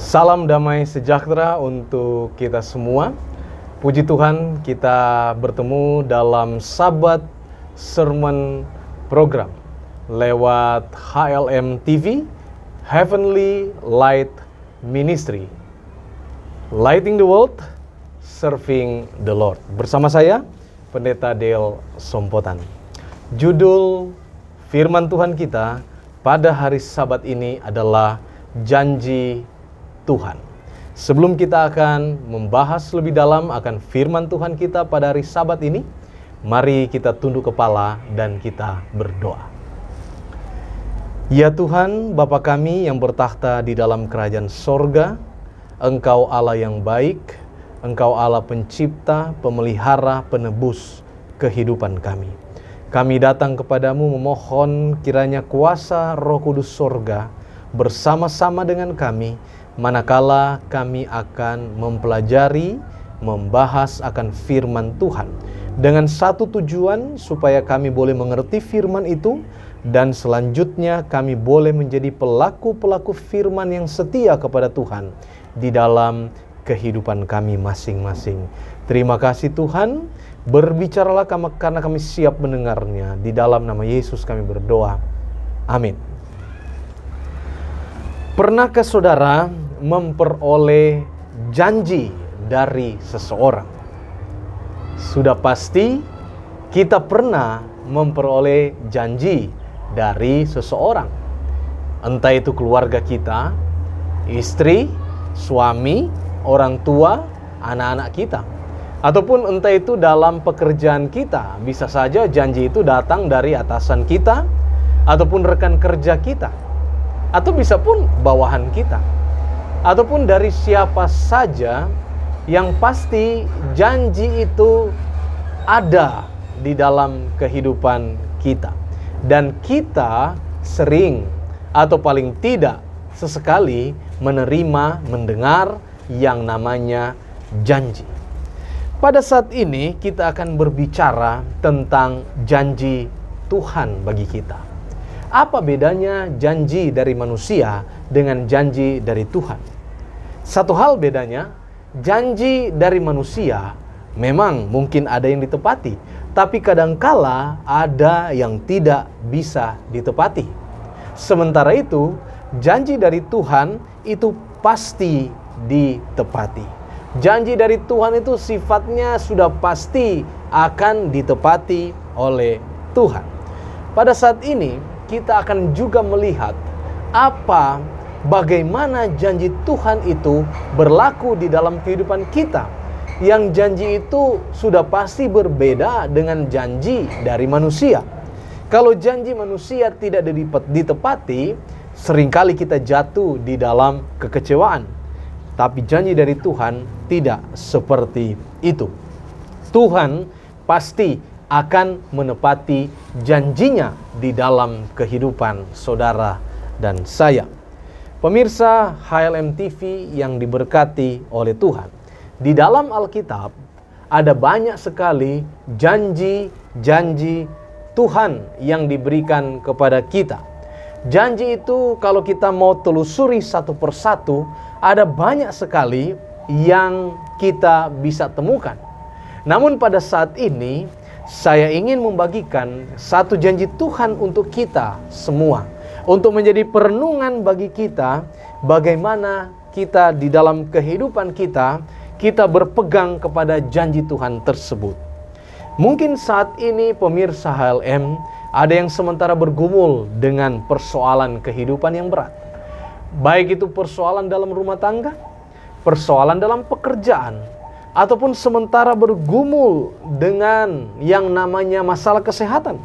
Salam damai sejahtera untuk kita semua. Puji Tuhan, kita bertemu dalam Sabat Sermon Program lewat HLM TV, Heavenly Light Ministry. Lighting the world, serving the Lord. Bersama saya, Pendeta Dale Sompotan. Judul firman Tuhan kita pada hari Sabat ini adalah Janji Tuhan. Sebelum kita akan membahas lebih dalam akan firman Tuhan kita pada hari Sabat ini, mari kita tunduk kepala dan kita berdoa. Ya Tuhan, Bapa kami yang bertakhta di dalam kerajaan sorga, Engkau Allah yang baik, Engkau Allah pencipta, pemelihara, penebus kehidupan kami. Kami datang kepadamu memohon kiranya kuasa Roh Kudus sorga bersama-sama dengan kami, manakala kami akan mempelajari, membahas akan firman Tuhan dengan satu tujuan supaya kami boleh mengerti firman itu dan selanjutnya kami boleh menjadi pelaku-pelaku firman yang setia kepada Tuhan di dalam kehidupan kami masing-masing. Terima kasih Tuhan, berbicaralah karena kami siap mendengarnya. Di dalam nama Yesus kami berdoa. Amin. Pernahkah saudara memperoleh janji dari seseorang? Sudah pasti kita pernah memperoleh janji dari seseorang. Entah itu keluarga kita, istri, suami, orang tua, anak-anak kita. Ataupun entah itu dalam pekerjaan kita. Bisa saja janji itu datang dari atasan kita, ataupun rekan kerja kita. Atau bisa pun bawahan kita. Ataupun dari siapa saja, yang pasti janji itu ada di dalam kehidupan kita. Dan kita sering atau paling tidak sesekali menerima, mendengar yang namanya janji. Pada saat ini kita akan berbicara tentang janji Tuhan bagi kita. Apa bedanya janji dari manusia dengan janji dari Tuhan? Satu hal bedanya, janji dari manusia memang mungkin ada yang ditepati, tapi kadangkala ada yang tidak bisa ditepati. Sementara itu, janji dari Tuhan itu pasti ditepati. Janji dari Tuhan itu sifatnya sudah pasti akan ditepati oleh Tuhan. Pada saat ini, kita akan juga melihat bagaimana janji Tuhan itu berlaku di dalam kehidupan kita. Yang janji itu sudah pasti berbeda dengan janji dari manusia. Kalau janji manusia tidak ditepati, seringkali kita jatuh di dalam kekecewaan. Tapi janji dari Tuhan tidak seperti itu. Tuhan pasti akan menepati janjinya di dalam kehidupan saudara dan saya. Pemirsa HLM TV yang diberkati oleh Tuhan. Di dalam Alkitab ada banyak sekali janji-janji Tuhan yang diberikan kepada kita. Janji itu kalau kita mau telusuri satu persatu, ada banyak sekali yang kita bisa temukan. Namun pada saat ini, saya ingin membagikan satu janji Tuhan untuk kita semua. Untuk menjadi perenungan bagi kita, bagaimana kita di dalam kehidupan kita berpegang kepada janji Tuhan tersebut. Mungkin saat ini pemirsa HLM, ada yang sementara bergumul dengan persoalan kehidupan yang berat. Baik itu persoalan dalam rumah tangga, persoalan dalam pekerjaan, ataupun sementara bergumul dengan yang namanya masalah kesehatan.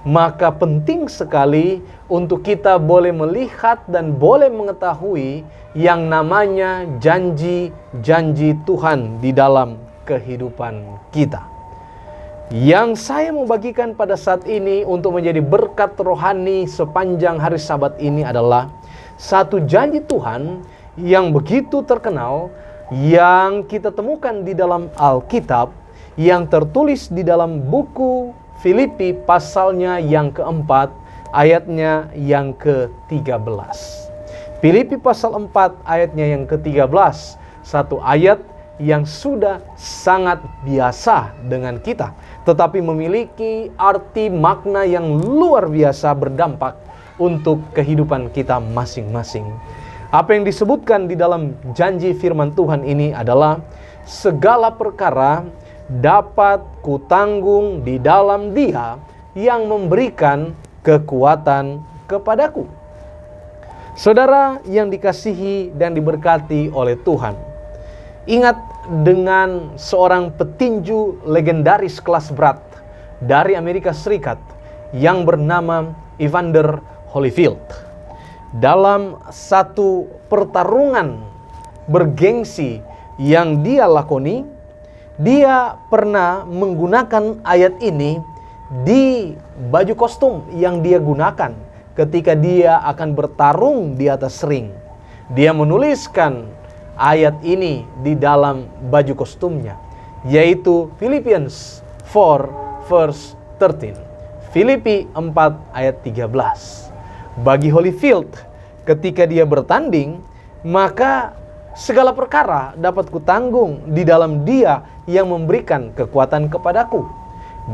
Maka penting sekali untuk kita boleh melihat dan boleh mengetahui yang namanya janji-janji Tuhan di dalam kehidupan kita. Yang saya mau bagikan pada saat ini untuk menjadi berkat rohani sepanjang hari Sabat ini adalah satu janji Tuhan yang begitu terkenal, yang kita temukan di dalam Alkitab, yang tertulis di dalam buku Filipi pasalnya yang keempat, ayatnya yang ke-13. Filipi pasal 4 ayatnya yang ke-13, satu ayat yang sudah sangat biasa dengan kita, tetapi memiliki arti makna yang luar biasa berdampak untuk kehidupan kita masing-masing. Apa yang disebutkan di dalam janji firman Tuhan ini adalah, segala perkara dapat kutanggung di dalam Dia yang memberikan kekuatan kepadaku. Saudara yang dikasihi dan diberkati oleh Tuhan, ingat dengan seorang petinju legendaris kelas berat dari Amerika Serikat yang bernama Evander Holyfield. Dalam satu pertarungan bergengsi yang dia lakoni, dia pernah menggunakan ayat ini di baju kostum yang dia gunakan ketika dia akan bertarung di atas ring. Dia menuliskan ayat ini di dalam baju kostumnya, yaitu Philippians 4 verse 13. Filipi 4 ayat 13. Bagi Holyfield, ketika dia bertanding, maka segala perkara dapat kutanggung di dalam Dia yang memberikan kekuatan kepadaku.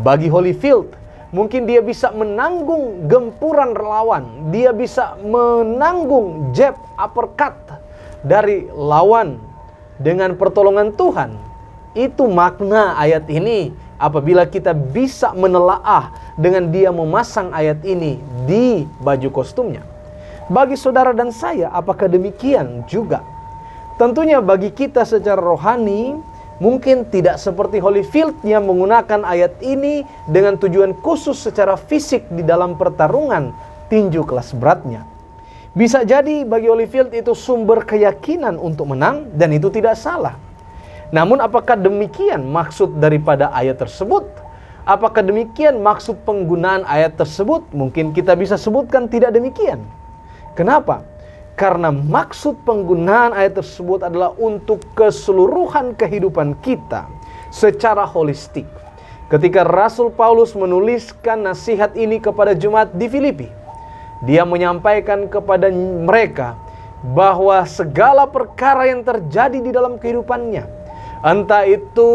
Bagi Holyfield, mungkin dia bisa menanggung gempuran lawan, dia bisa menanggung jab, uppercut dari lawan dengan pertolongan Tuhan. Itu makna ayat ini apabila kita bisa menelaah dengan dia memasang ayat ini di baju kostumnya. Bagi saudara dan saya, apakah demikian juga? Tentunya bagi kita secara rohani, mungkin tidak seperti Holyfield yang menggunakan ayat ini dengan tujuan khusus secara fisik di dalam pertarungan tinju kelas beratnya. Bisa jadi bagi Holyfield itu sumber keyakinan untuk menang, dan itu tidak salah. Namun apakah demikian maksud daripada ayat tersebut? Apakah demikian maksud penggunaan ayat tersebut? Mungkin kita bisa sebutkan tidak demikian. Kenapa? Karena maksud penggunaan ayat tersebut adalah untuk keseluruhan kehidupan kita secara holistik. Ketika Rasul Paulus menuliskan nasihat ini kepada jemaat di Filipi, dia menyampaikan kepada mereka bahwa segala perkara yang terjadi di dalam kehidupannya, entah itu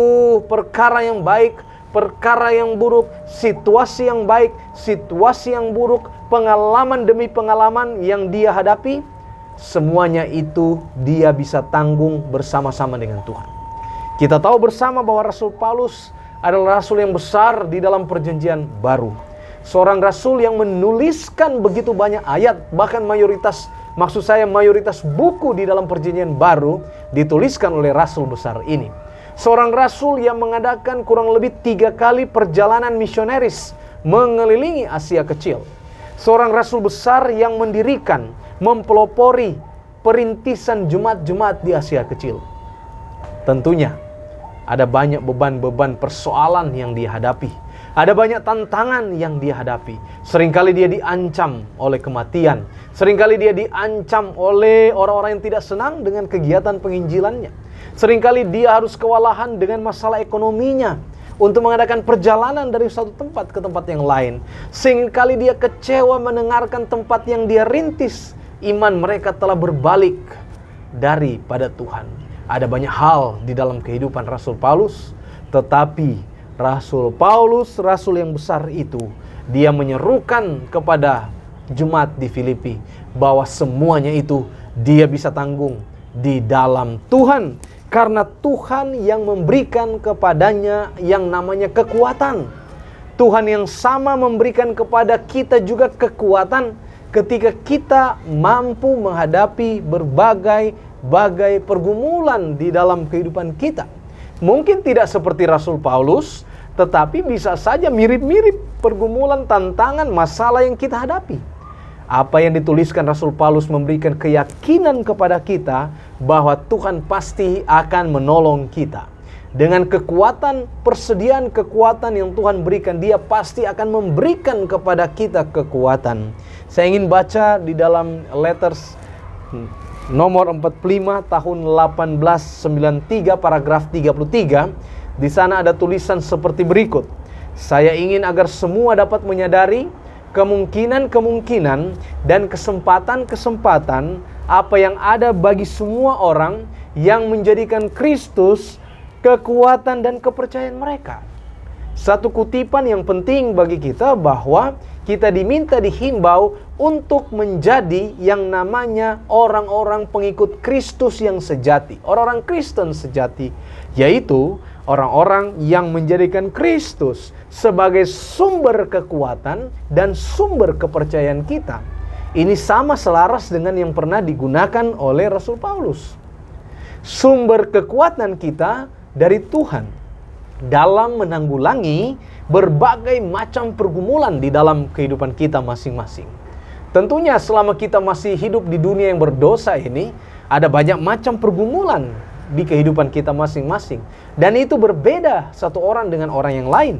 perkara yang baik, perkara yang buruk, situasi yang baik, situasi yang buruk, pengalaman demi pengalaman yang dia hadapi, semuanya itu dia bisa tanggung bersama-sama dengan Tuhan. Kita tahu bersama bahwa Rasul Paulus adalah rasul yang besar di dalam perjanjian baru. Seorang rasul yang menuliskan begitu banyak ayat, bahkan mayoritas buku di dalam perjanjian baru dituliskan oleh rasul besar ini. Seorang rasul yang mengadakan kurang lebih 3 kali perjalanan misionaris mengelilingi Asia Kecil. Seorang rasul besar yang mendirikan, mempelopori perintisan jemaat-jemaat di Asia Kecil. Tentunya ada banyak beban-beban persoalan yang dia hadapi. Ada banyak tantangan yang dia hadapi. Seringkali dia diancam oleh kematian. Seringkali dia diancam oleh orang-orang yang tidak senang dengan kegiatan penginjilannya. Seringkali dia harus kewalahan dengan masalah ekonominya untuk mengadakan perjalanan dari satu tempat ke tempat yang lain. Seringkali dia kecewa mendengarkan tempat yang dia rintis, iman mereka telah berbalik daripada Tuhan. Ada banyak hal di dalam kehidupan Rasul Paulus, tetapi Rasul Paulus, rasul yang besar itu, dia menyerukan kepada jemaat di Filipi bahwa semuanya itu dia bisa tanggung di dalam Tuhan, karena Tuhan yang memberikan kepadanya yang namanya kekuatan. Tuhan yang sama memberikan kepada kita juga kekuatan ketika kita mampu menghadapi berbagai pergumulan di dalam kehidupan kita. Mungkin tidak seperti Rasul Paulus, tetapi bisa saja mirip-mirip pergumulan, tantangan, masalah yang kita hadapi. Apa yang dituliskan Rasul Paulus memberikan keyakinan kepada kita bahwa Tuhan pasti akan menolong kita. Dengan kekuatan, persediaan kekuatan yang Tuhan berikan, Dia pasti akan memberikan kepada kita kekuatan. Saya ingin baca di dalam letters nomor 45 tahun 1893 paragraf 33. Di sana ada tulisan seperti berikut. Saya ingin agar semua dapat menyadari kemungkinan-kemungkinan dan kesempatan-kesempatan apa yang ada bagi semua orang yang menjadikan Kristus kekuatan dan kepercayaan mereka. Satu kutipan yang penting bagi kita bahwa kita dihimbau untuk menjadi yang namanya orang-orang pengikut Kristus yang sejati, orang-orang Kristen sejati, yaitu orang-orang yang menjadikan Kristus sebagai sumber kekuatan dan sumber kepercayaan kita. Ini sama selaras dengan yang pernah digunakan oleh Rasul Paulus. Sumber kekuatan kita dari Tuhan dalam menanggulangi berbagai macam pergumulan di dalam kehidupan kita masing-masing. Tentunya selama kita masih hidup di dunia yang berdosa ini, ada banyak macam pergumulan di kehidupan kita masing-masing. Dan itu berbeda satu orang dengan orang yang lain.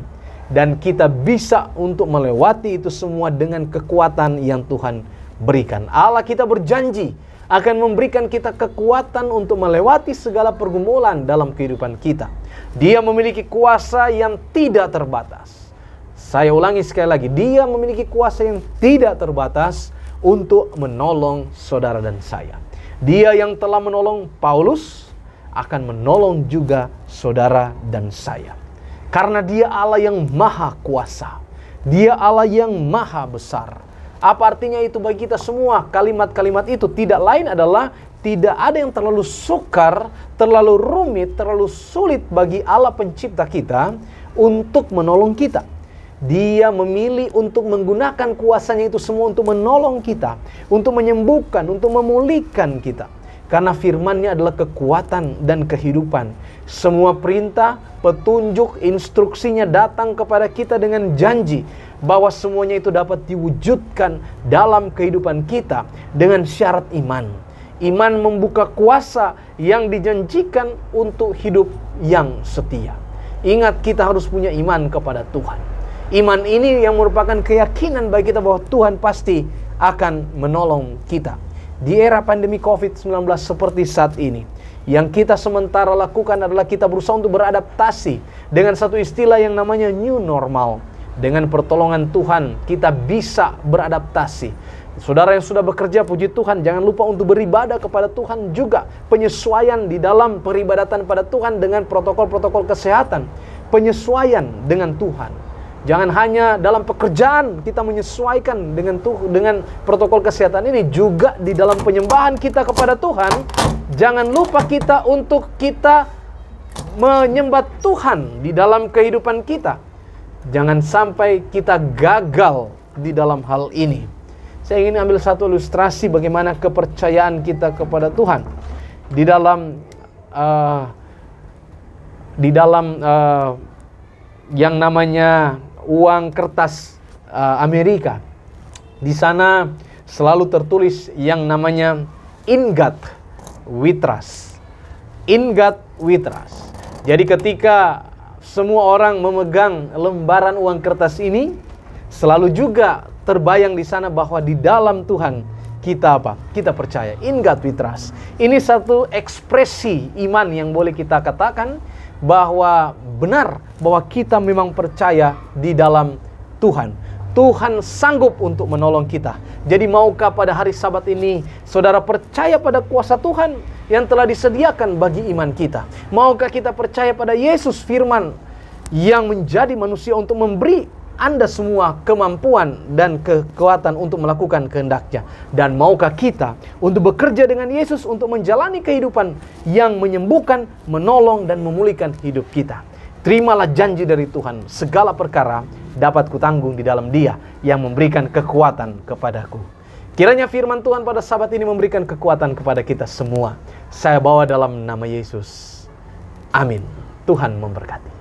Dan kita bisa untuk melewati itu semua dengan kekuatan yang Tuhan berikan. Allah kita berjanji akan memberikan kita kekuatan untuk melewati segala pergumulan dalam kehidupan kita. Dia memiliki kuasa yang tidak terbatas. Saya ulangi sekali lagi, Dia memiliki kuasa yang tidak terbatas untuk menolong saudara dan saya. Dia yang telah menolong Paulus akan menolong juga saudara dan saya. Karena Dia Allah yang maha kuasa. Dia Allah yang maha besar. Apa artinya itu bagi kita semua? Kalimat-kalimat itu tidak lain adalah tidak ada yang terlalu sukar, terlalu rumit, terlalu sulit bagi Allah pencipta kita untuk menolong kita. Dia memilih untuk menggunakan kuasanya itu semua untuk menolong kita, untuk menyembuhkan, untuk memulihkan kita. Karena firman-Nya adalah kekuatan dan kehidupan. Semua perintah, petunjuk, instruksinya datang kepada kita dengan janji bahwa semuanya itu dapat diwujudkan dalam kehidupan kita dengan syarat iman. Iman membuka kuasa yang dijanjikan untuk hidup yang setia. Ingat, kita harus punya iman kepada Tuhan. Iman ini yang merupakan keyakinan bagi kita bahwa Tuhan pasti akan menolong kita. Di era pandemi COVID-19 seperti saat ini, yang kita sementara lakukan adalah kita berusaha untuk beradaptasi dengan satu istilah yang namanya new normal. Dengan pertolongan Tuhan, kita bisa beradaptasi. Saudara yang sudah bekerja, puji Tuhan, jangan lupa untuk beribadah kepada Tuhan juga. Penyesuaian di dalam peribadatan pada Tuhan dengan protokol-protokol kesehatan. Penyesuaian dengan Tuhan. Jangan hanya dalam pekerjaan kita menyesuaikan dengan protokol kesehatan ini, juga di dalam penyembahan kita kepada Tuhan. Jangan lupa kita untuk kita menyembah Tuhan di dalam kehidupan kita. Jangan sampai kita gagal di dalam hal ini. Saya ingin ambil satu ilustrasi bagaimana kepercayaan kita kepada Tuhan di dalam yang namanya uang kertas Amerika. Di sana selalu tertulis yang namanya "In God we trust". In God we trust. Jadi ketika semua orang memegang lembaran uang kertas ini, selalu juga terbayang di sana bahwa di dalam Tuhan kita apa? Kita percaya. In God we trust. Ini satu ekspresi iman yang boleh kita katakan bahwa benar bahwa kita memang percaya di dalam Tuhan. Tuhan sanggup untuk menolong kita. Jadi maukah pada hari Sabat ini saudara percaya pada kuasa Tuhan yang telah disediakan bagi iman kita? Maukah kita percaya pada Yesus firman yang menjadi manusia untuk memberi Anda semua kemampuan dan kekuatan untuk melakukan kehendak-Nya? Dan maukah kita untuk bekerja dengan Yesus untuk menjalani kehidupan yang menyembuhkan, menolong, dan memulihkan hidup kita? Terimalah janji dari Tuhan, segala perkara dapat kutanggung di dalam Dia yang memberikan kekuatan kepadaku. Kiranya firman Tuhan pada Sabat ini memberikan kekuatan kepada kita semua. Saya bawa dalam nama Yesus. Amin. Tuhan memberkati.